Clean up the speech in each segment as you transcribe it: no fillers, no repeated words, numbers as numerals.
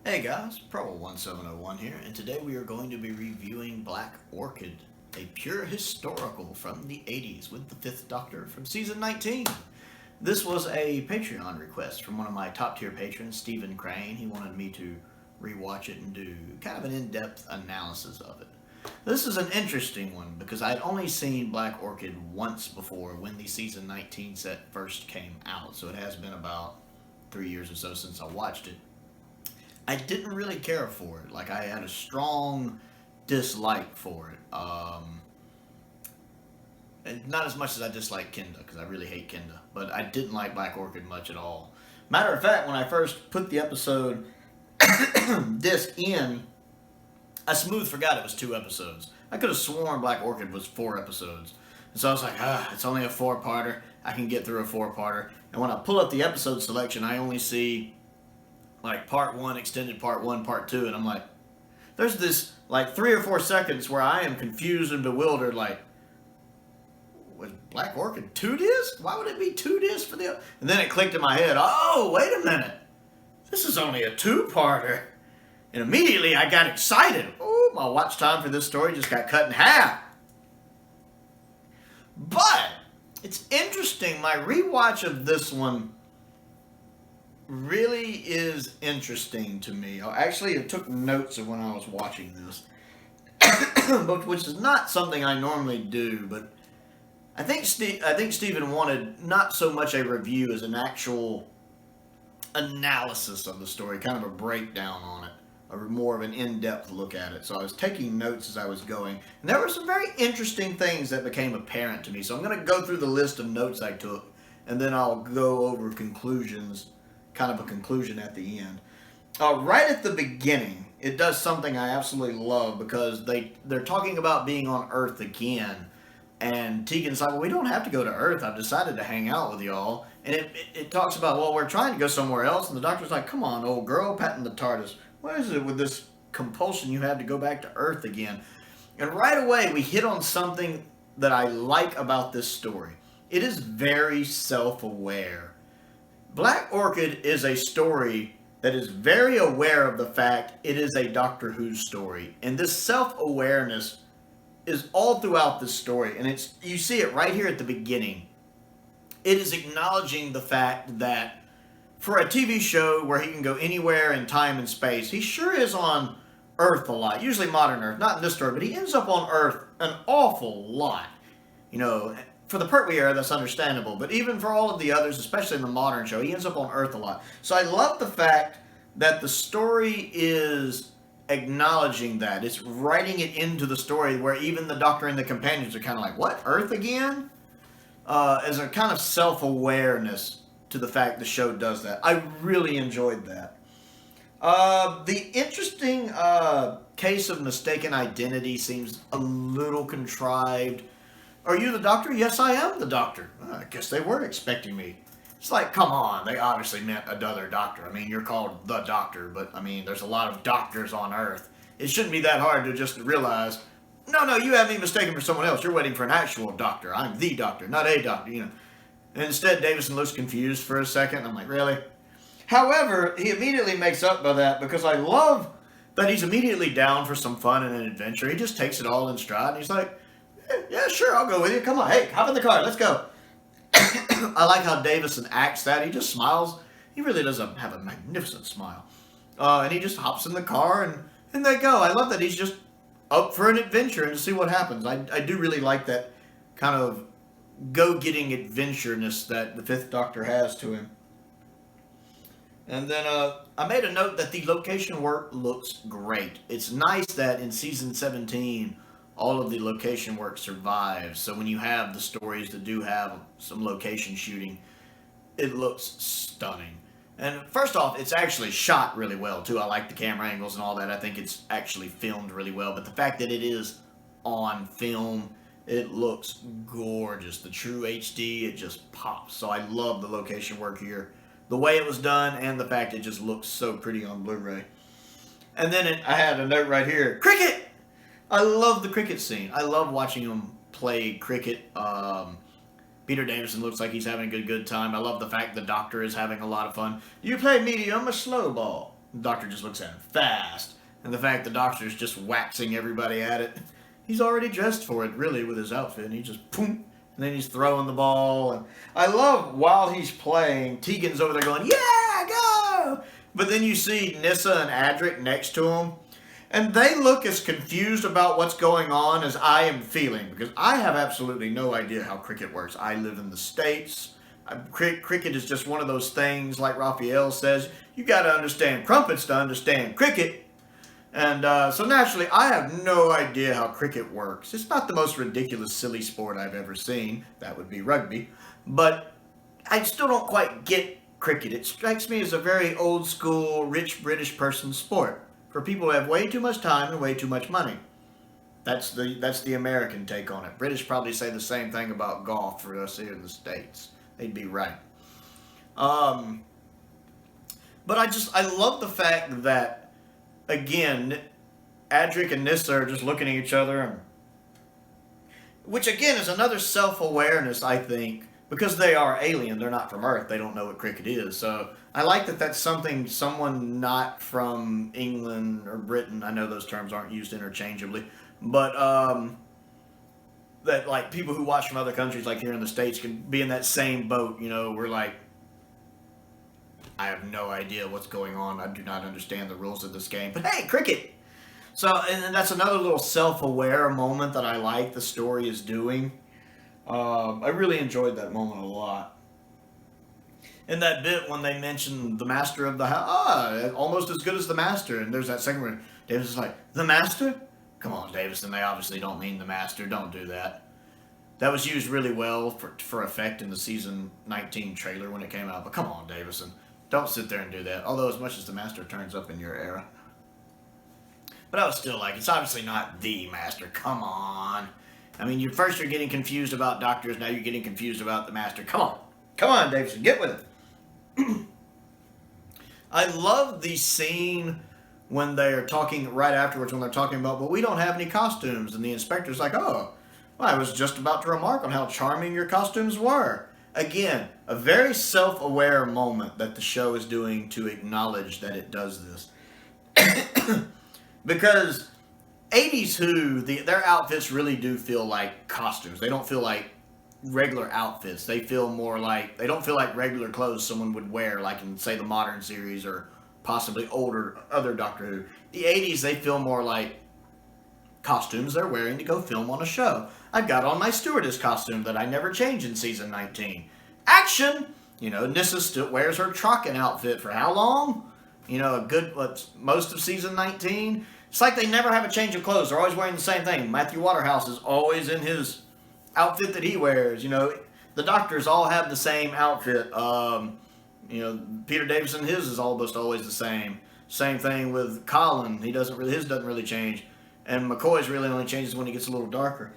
Hey guys, Pro1701 here, and today we are going to be reviewing Black Orchid, a pure historical from the 80s with the Fifth Doctor from season 19. This was a Patreon request from one of my top tier patrons, Stephen Crane. He wanted me to rewatch it and do kind of an in-depth analysis of it. This is an interesting one because I'd only seen Black Orchid once before when the season 19 set first came out, so it has been about 3 years or so since I watched it. I didn't really care for it. Like, I had a strong dislike for it. And not as much as I dislike Kenda, because I really hate Kenda. But I didn't like Black Orchid much at all. Matter of fact, when I first put the episode disc in, I smooth forgot it was 2 episodes. I could have sworn Black Orchid was 4 episodes. And so I was like, it's only a 4-parter. I can get through a 4-parter. And when I pull up the episode selection, I only see like part 1, extended part 1, part 2, and I'm like, there's this like 3 or 4 seconds where I am confused and bewildered, like, was Black Orchid 2 discs? Why would it be 2 discs for the... And then it clicked in my head, oh, wait a minute, this is only a 2-parter. And immediately I got excited. Oh, my watch time for this story just got cut in half. But it's interesting, my rewatch of this one really is interesting to me. Actually, I took notes of when I was watching this, which is not something I normally do, but I think Stephen wanted not so much a review as an actual analysis of the story, kind of a breakdown on it, or more of an in-depth look at it. So I was taking notes as I was going, and there were some very interesting things that became apparent to me. So I'm going to go through the list of notes I took, and then I'll go over conclusions, kind of a conclusion at the end. Right at the beginning, it does something I absolutely love, because they're talking about being on Earth again, and Tegan's like, well, we don't have to go to Earth. I've decided to hang out with y'all. And it talks about, well, we're trying to go somewhere else, and the Doctor's like, come on, old girl, patting the TARDIS. What is it with this compulsion you have to go back to Earth again? And right away, we hit on something that I like about this story. It is very self-aware. Black Orchid is a story that is very aware of the fact it is a Doctor Who story. And this self-awareness is all throughout this story. And you see it right here at the beginning. It is acknowledging the fact that for a TV show where he can go anywhere in time and space, he sure is on Earth a lot. Usually modern Earth, not in this story, but he ends up on Earth an awful lot. You know, for the Pertwee era, that's understandable. But even for all of the others, especially in the modern show, he ends up on Earth a lot. So I love the fact that the story is acknowledging that. It's writing it into the story where even the Doctor and the companions are kind of like, what, Earth again? As a kind of self-awareness to the fact the show does that. I really enjoyed that. The interesting case of mistaken identity seems a little contrived. Are you the Doctor? Yes, I am the Doctor. I guess they weren't expecting me. It's like, come on, they obviously meant another Doctor. I mean, you're called the Doctor, but I mean, there's a lot of doctors on Earth. It shouldn't be that hard to just realize, no, you have me mistaken for someone else. You're waiting for an actual Doctor. I'm the Doctor, not a Doctor, you know. And instead, Davison looks confused for a second. I'm like, really? However, he immediately makes up by that, because I love that he's immediately down for some fun and an adventure. He just takes it all in stride, and he's like, yeah, sure, I'll go with you. Come on, hey, hop in the car, let's go. I like how Davison acts that. He just smiles. He really does have a magnificent smile. And he just hops in the car, and they go. I love that he's just up for an adventure and to see what happens. I do really like that kind of go-getting adventureness that the Fifth Doctor has to him. And then I made a note that the location work looks great. It's nice that in season 17, all of the location work survives. So when you have the stories that do have some location shooting, it looks stunning. And first off, it's actually shot really well, too. I like the camera angles and all that. I think it's actually filmed really well. But the fact that it is on film, it looks gorgeous. The true HD, it just pops. So I love the location work here. The way it was done and the fact it just looks so pretty on Blu-ray. And then I had a note right here. Cricket! I love the cricket scene. I love watching him play cricket. Peter Davison looks like he's having a good time. I love the fact the Doctor is having a lot of fun. Do you play medium or slow ball? The doctor just looks at him. Fast. And the fact the doctor's just waxing everybody at it. He's already dressed for it, really, with his outfit. And he just, boom, and then he's throwing the ball. And I love, while he's playing, Tegan's over there going, yeah, go! But then you see Nyssa and Adric next to him. And they look as confused about what's going on as I am feeling. Because I have absolutely no idea how cricket works. I live in the States. Cricket is just one of those things, like Raphael says, you got to understand crumpets to understand cricket. And so naturally, I have no idea how cricket works. It's not the most ridiculous, silly sport I've ever seen. That would be rugby. But I still don't quite get cricket. It strikes me as a very old school, rich British person sport for people who have way too much time and way too much money. That's the American take on it. British probably say the same thing about golf for us here in the States. They'd be right. But I love the fact that, again, Adric and Nyssa are just looking at each other, which again is another self-awareness, I think, because they are alien. They're not from Earth. They don't know what cricket is. So I like that that's something someone not from England or Britain, I know those terms aren't used interchangeably, but that like people who watch from other countries, like here in the States, can be in that same boat. You know, we're like, I have no idea what's going on. I do not understand the rules of this game. But hey, cricket! So, and that's another little self-aware moment that I like the story is doing. I really enjoyed that moment a lot. In that bit when they mentioned the master of the house, almost as good as the master, and there's that second where Davis is like, the master? Come on, Davison, they obviously don't mean the master. Don't do that. That was used really well for effect in the season 19 trailer when it came out. But come on, Davison. Don't sit there and do that. Although as much as the master turns up in your era. But I was still like, it's obviously not the master. Come on. I mean, you're getting confused about doctors. Now you're getting confused about the master. Come on. Come on, Davison. Get with it. I love the scene when they're talking right afterwards, when they're talking about, but we don't have any costumes. And the inspector's like, oh, well, I was just about to remark on how charming your costumes were. Again, a very self-aware moment that the show is doing to acknowledge that it does this. Because 80s Who, their outfits really do feel like costumes. They don't feel like regular outfits. They feel more like, they don't feel like regular clothes someone would wear, like in, say, the modern series or possibly older other Doctor Who. The 80s, they feel more like costumes they're wearing to go film on a show. I've got on my stewardess costume that I never change in season 19. Action! You know, Nyssa still wears her Trocken outfit for how long? You know, most of season 19. It's like they never have a change of clothes. They're always wearing the same thing. Matthew Waterhouse is always in his outfit that he wears. You know, the Doctors all have the same outfit. You know, Peter Davison, his is almost always the same. Same thing with Colin. His doesn't really change. And McCoy's really only changes when he gets a little darker.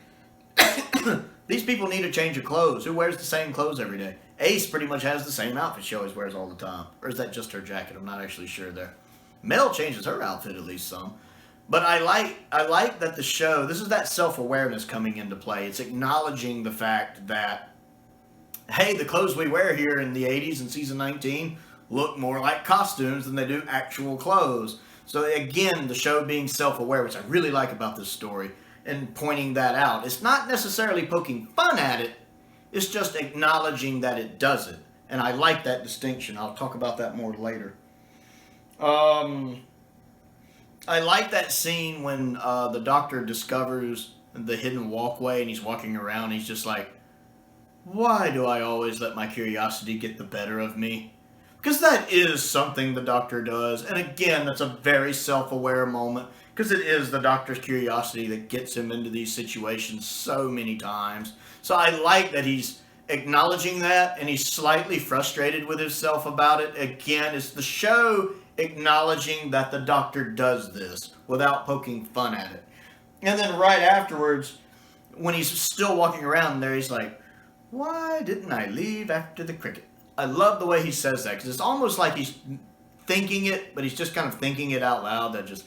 These people need a change of clothes. Who wears the same clothes every day? Ace pretty much has the same outfit she always wears all the time. Or is that just her jacket? I'm not actually sure there. Mel changes her outfit at least some. But I like that the show, this is that self-awareness coming into play. It's acknowledging the fact that, hey, the clothes we wear here in the 80s in season 19 look more like costumes than they do actual clothes. So again, the show being self-aware, which I really like about this story, and pointing that out. It's not necessarily poking fun at it, it's just acknowledging that it does it. And I like that distinction. I'll talk about that more later. I like that scene when the Doctor discovers the hidden walkway and he's walking around. He's just like, why do I always let my curiosity get the better of me? Because that is something the Doctor does. And again, that's a very self-aware moment. Because it is the Doctor's curiosity that gets him into these situations so many times. So I like that he's acknowledging that, and he's slightly frustrated with himself about it. Again, it's the show acknowledging that the Doctor does this without poking fun at it. And then right afterwards, when he's still walking around there, he's like, why didn't I leave after the cricket? I love the way he says that, because it's almost like he's thinking it, but he's just kind of thinking it out loud, that just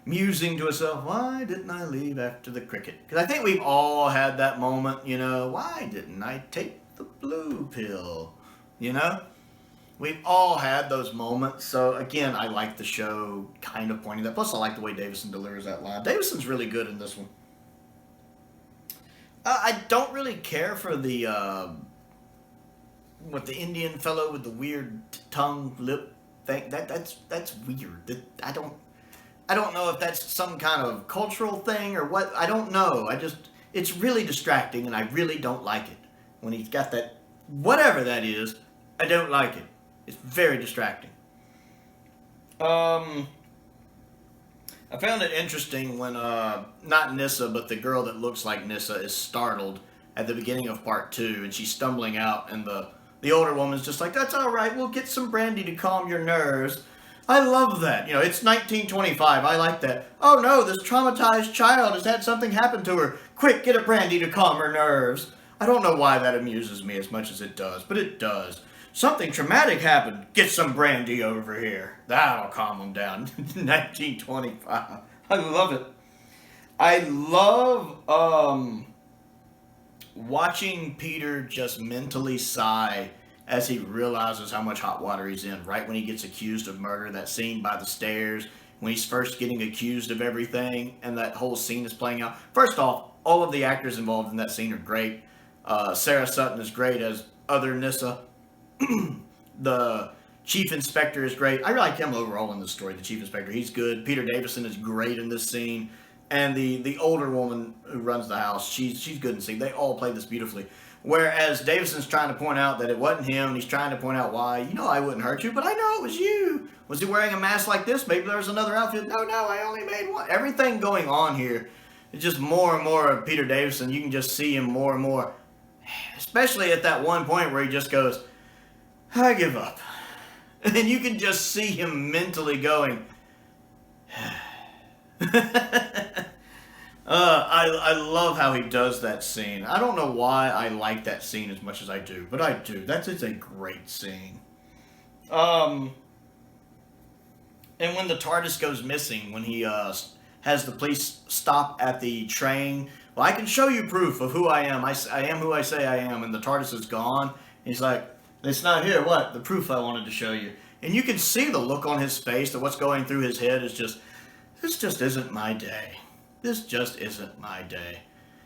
musing to himself, why didn't I leave after the cricket? Because I think we've all had that moment, you know, why didn't I take the blue pill, you know? We've all had those moments. So, again, I like the show kind of pointing that. Plus, I like the way Davison delivers that line. Davison's really good in this one. I don't really care for the Indian fellow with the weird tongue lip thing. That's weird. I don't know if that's some kind of cultural thing or what. I don't know. It's really distracting, and I really don't like it when he's got that whatever that is. I don't like it. It's very distracting. I found it interesting when, not Nissa, but the girl that looks like Nissa is startled at the beginning of part 2, and she's stumbling out, and the older woman's just like, that's all right, we'll get some brandy to calm your nerves. I love that. You know, it's 1925. I like that. Oh no, this traumatized child has had something happen to her. Quick, get a brandy to calm her nerves. I don't know why that amuses me as much as it does, but it does. Something traumatic happened. Get some brandy over here. That'll calm them down. 1925. I love it. I love watching Peter just mentally sigh as he realizes how much hot water he's in. Right when he gets accused of murder, that scene by the stairs, when he's first getting accused of everything, and that whole scene is playing out. First off, all of the actors involved in that scene are great. Sarah Sutton is great as other Nissa. The chief inspector is great. I like him overall in the story, the chief inspector. He's good. Peter Davison is great in this scene. And the older woman who runs the house, she's good in the scene. They all play this beautifully. Whereas Davison's trying to point out that it wasn't him, and he's trying to point out why. You know I wouldn't hurt you, but I know it was you. Was he wearing a mask like this? Maybe there was another outfit. No, I only made one. Everything going on here is just more and more of Peter Davison. You can just see him more and more. Especially at that one point where he just goes, I give up. And you can just see him mentally going, I love how he does that scene. I don't know why I like that scene as much as I do, but I do. It's a great scene. And when the TARDIS goes missing, when he has the police stop at the train, well, I can show you proof of who I am. I am who I say I am, and the TARDIS is gone. He's like, it's not here. What? The proof I wanted to show you. And you can see the look on his face, that what's going through his head is just, this just isn't my day. This just isn't my day.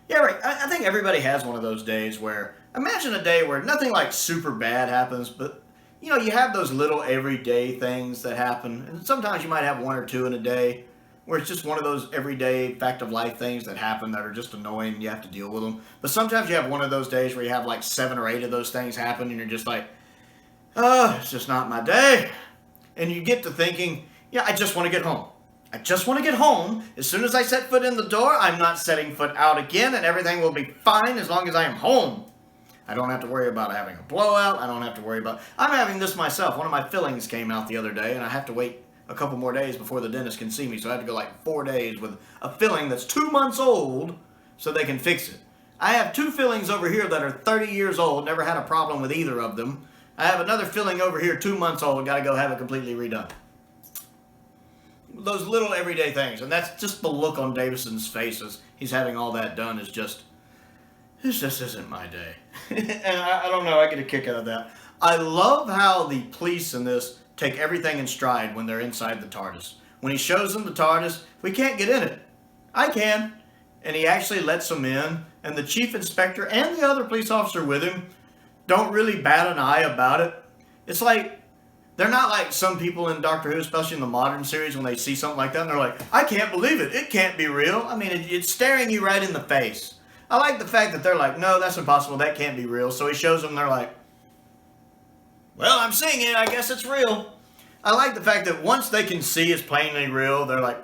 Yeah, right. I think everybody has one of those days where, imagine a day where nothing like super bad happens, but, you know, you have those little everyday things that happen. And sometimes you might have one or two in a day where it's just one of those everyday fact of life things that happen that are just annoying and you have to deal with them. But sometimes you have one of those days where you have like 7 or 8 of those things happen and you're just like, oh, it's just not my day. And you get to thinking, yeah, I just want to get home. I just want to get home. As soon as I set foot in the door, I'm not setting foot out again, and everything will be fine as long as I am home. I don't have to worry about having a blowout. I don't have to worry about... I'm having this myself. One of my fillings came out the other day, and I have to wait a couple more days before the dentist can see me, so I have to go like 4 days with a filling that's 2 months old so they can fix it. I have 2 fillings over here that are 30 years old, never had a problem with either of them. I have another filling over here 2 months old, got to go have it completely redone. Those little everyday things, and that's just the look on Davison's face as he's having all that done is just, this just isn't my day. And I don't know, I get a kick out of that. I love how the police in this take everything in stride when they're inside the TARDIS. When he shows them the TARDIS, we can't get in it. I can. And he actually lets them in, and the chief inspector and the other police officer with him don't really bat an eye about it. It's like, they're not like some people in Doctor Who, especially in the modern series, when they see something like that, and they're like, I can't believe it. It can't be real. I mean, it's staring you right in the face. I like the fact that they're like, no, that's impossible. That can't be real. So he shows them, and they're like, well, I'm seeing it. I guess it's real. I like the fact that once they can see it's plainly real, they're like,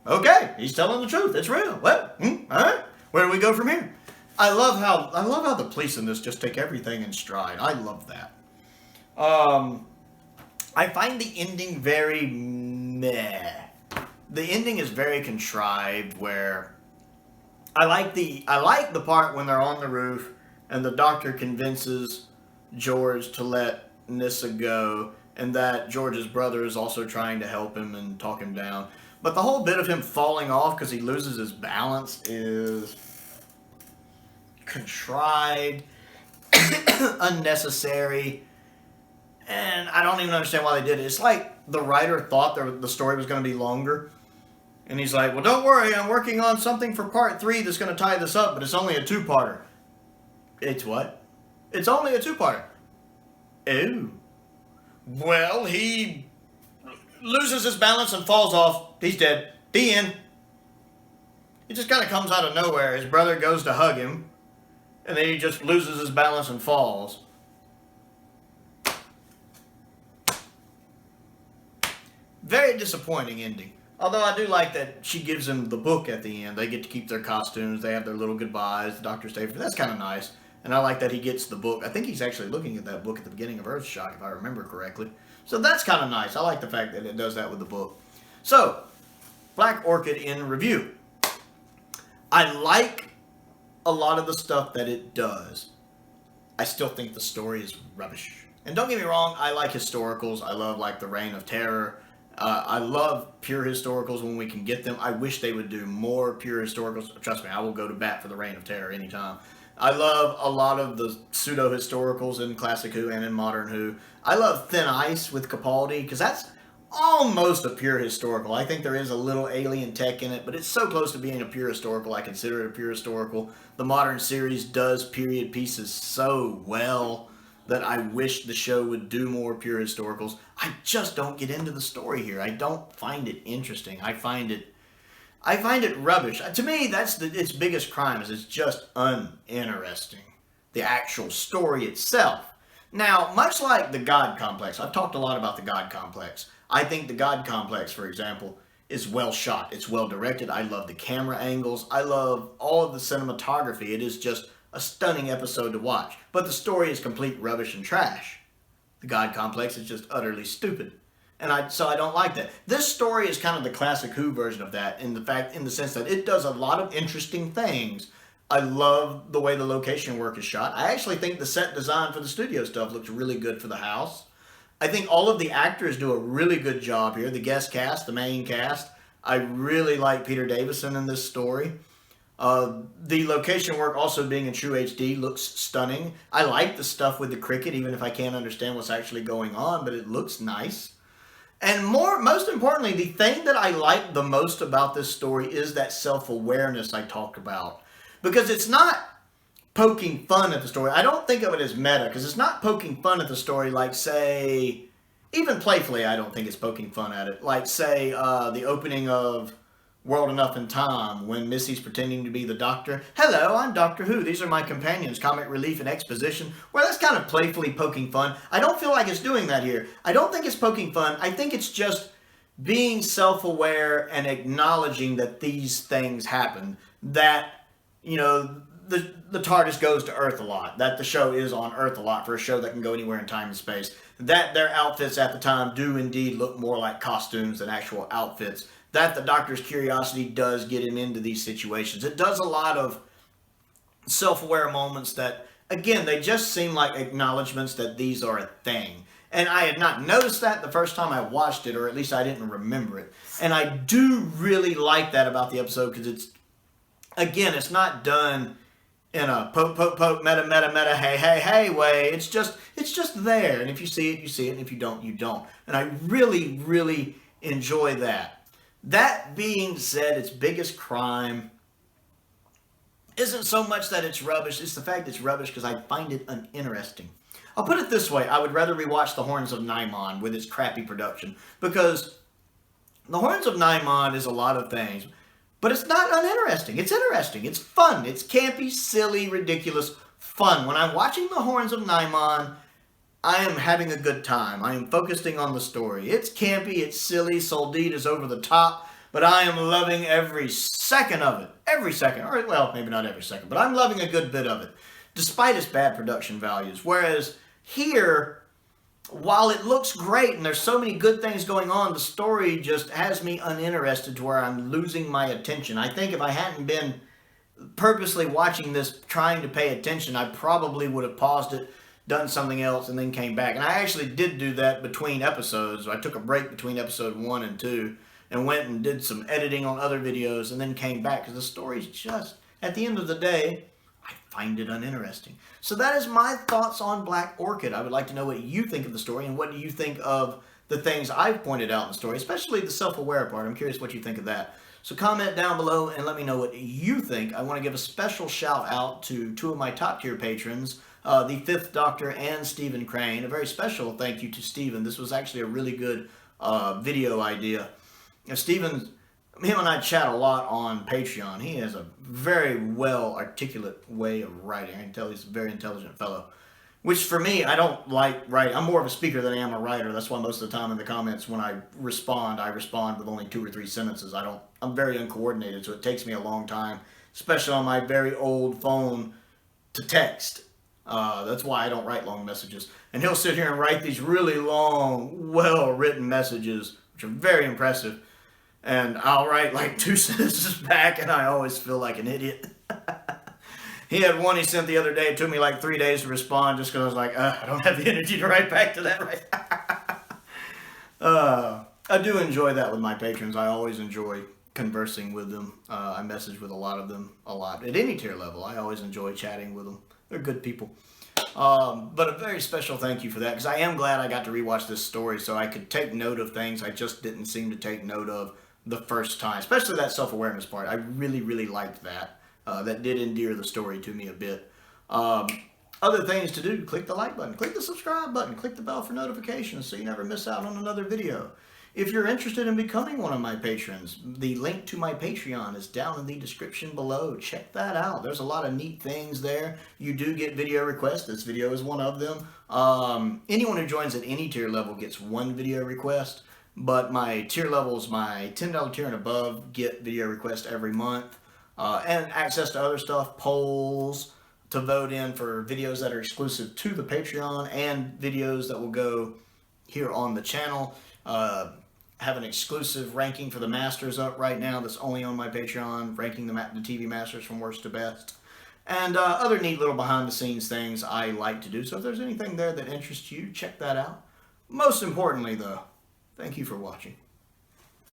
okay, he's telling the truth. It's real. What? All right. Where do we go from here? I love how the police in this just take everything in stride. I love that. I find the ending very meh. The ending is very contrived where I like the part when they're on the roof and the doctor convinces George to let Nissa go, and that George's brother is also trying to help him and talk him down. But the whole bit of him falling off because he loses his balance is contrived, unnecessary. And I don't even understand why they did it. It's like the writer thought the story was going to be longer. And he's like, well, don't worry, I'm working on something for part 3 that's going to tie this up, but it's only a 2-parter. It's what? It's only a 2-parter. Oh. Well, he loses his balance and falls off. He's dead. The end. He just kind of comes out of nowhere. His brother goes to hug him, and then he just loses his balance and falls. Very disappointing ending. Although I do like that she gives him the book at the end. They get to keep their costumes. They have their little goodbyes. The doctor stays for. That's kind of nice. And I like that he gets the book. I think he's actually looking at that book at the beginning of Earthshock, if I remember correctly. So that's kind of nice. I like the fact that it does that with the book. So, Black Orchid in review. I like a lot of the stuff that it does. I still think the story is rubbish. And don't get me wrong, I like historicals. I love like the Reign of Terror. I love pure historicals when we can get them. I wish they would do more pure historicals. Trust me, I will go to bat for the Reign of Terror anytime. I love a lot of the pseudo-historicals in Classic Who and in Modern Who. I love Thin Ice with Capaldi, because that's almost a pure historical. I think there is a little alien tech in it, but it's so close to being a pure historical, I consider it a pure historical. The Modern series does period pieces so well that I wish the show would do more pure historicals. I just don't get into the story here. I don't find it interesting. I find it rubbish. To me, that's its biggest crime, is it's just uninteresting. The actual story itself. Now, much like the God Complex, I've talked a lot about the God Complex. I think the God Complex, for example, is well shot. It's well directed. I love the camera angles. I love all of the cinematography. It is just a stunning episode to watch. But the story is complete rubbish and trash. The God Complex is just utterly stupid. So I don't like that. This story is kind of the Classic Who version of that in the sense that it does a lot of interesting things. I love the way the location work is shot. I actually think the set design for the studio stuff looks really good for the house. I think all of the actors do a really good job here. The guest cast, the main cast. I really like Peter Davison in this story. The location work, also being in true HD, looks stunning. I like the stuff with the cricket, even if I can't understand what's actually going on, but it looks nice. And most importantly, the thing that I like the most about this story is that self-awareness I talked about. Because it's not poking fun at the story. I don't think of it as meta, because it's not poking fun at the story like, say, even playfully I don't think it's poking fun at it. Like, say, the opening of World Enough in Time, when Missy's pretending to be the Doctor. Hello, I'm Doctor Who. These are my companions, comic relief and exposition. Well, that's kind of playfully poking fun. I don't feel like it's doing that here. I don't think it's poking fun. I think it's just being self-aware and acknowledging that these things happen. That, you know, the TARDIS goes to Earth a lot. That the show is on Earth a lot for a show that can go anywhere in time and space. That their outfits at the time do indeed look more like costumes than actual outfits. That the Doctor's curiosity does get him into these situations. It does a lot of self-aware moments that, again, they just seem like acknowledgments that these are a thing. And I had not noticed that the first time I watched it, or at least I didn't remember it. And I do really like that about the episode, because it's, again, it's not done in a poke, meta, hey way. It's just there. And if you see it, you see it. And if you don't, you don't. And I really, really enjoy that. That being said, its biggest crime isn't so much that it's rubbish, it's the fact it's rubbish because I find it uninteresting. I'll put it this way, I would rather rewatch The Horns of Nimon with its crappy production, because The Horns of Nimon is a lot of things, but it's not uninteresting. It's interesting, it's fun, it's campy, silly, ridiculous fun. When I'm watching The Horns of Nimon, I am having a good time. I am focusing on the story. It's campy, it's silly, Soldeed is over the top, but I am loving every second of it. Every second. Or, well, maybe not every second, but I'm loving a good bit of it, despite its bad production values. Whereas here, while it looks great and there's so many good things going on, the story just has me uninterested to where I'm losing my attention. I think if I hadn't been purposely watching this, trying to pay attention, I probably would have paused it, done something else, and then came back. And I actually did do that between episodes. I took a break between episode 1 and 2 and went and did some editing on other videos and then came back, because the story's just, at the end of the day, I find it uninteresting. So that is my thoughts on Black Orchid. I would like to know what you think of the story and what do you think of the things I've pointed out in the story, especially the self-aware part. I'm curious what you think of that. So comment down below and let me know what you think. I want to give a special shout out to two of my top tier patrons, the Fifth Doctor and Stephen Crane. A very special thank you to Stephen. This was actually a really good video idea. Stephen, him and I chat a lot on Patreon. He has a very well articulate way of writing. I can tell he's a very intelligent fellow. Which for me, I don't like writing. I'm more of a speaker than I am a writer. That's why most of the time in the comments when I respond with only 2 or 3 sentences. I'm very uncoordinated, so it takes me a long time, especially on my very old phone, to text. That's why I don't write long messages. And he'll sit here and write these really long, well-written messages, which are very impressive. And I'll write like 2 sentences back, and I always feel like an idiot. He had one he sent the other day. It took me like 3 days to respond just because I was like, I don't have the energy to write back to that right. I do enjoy that with my patrons. I always enjoy conversing with them. I message with a lot of them a lot. At any tier level, I always enjoy chatting with them. They're good people. But a very special thank you for that, because I am glad I got to rewatch this story so I could take note of things I just didn't seem to take note of the first time, especially that self-awareness part. I really, really liked that. That did endear the story to me a bit. Other things to do, click the like button, click the subscribe button, click the bell for notifications so you never miss out on another video. If you're interested in becoming one of my patrons, the link to my Patreon is down in the description below. Check that out. There's a lot of neat things there. You do get video requests. This video is one of them. Anyone who joins at any tier level gets 1 video request, but my tier levels, my $10 tier and above, get video requests every month. And access to other stuff, polls to vote in for videos that are exclusive to the Patreon and videos that will go here on the channel. Have an exclusive ranking for the Masters up right now that's only on my Patreon, ranking the TV Masters from worst to best. And other neat little behind the scenes things I like to do. So if there's anything there that interests you, check that out. Most importantly though, thank you for watching.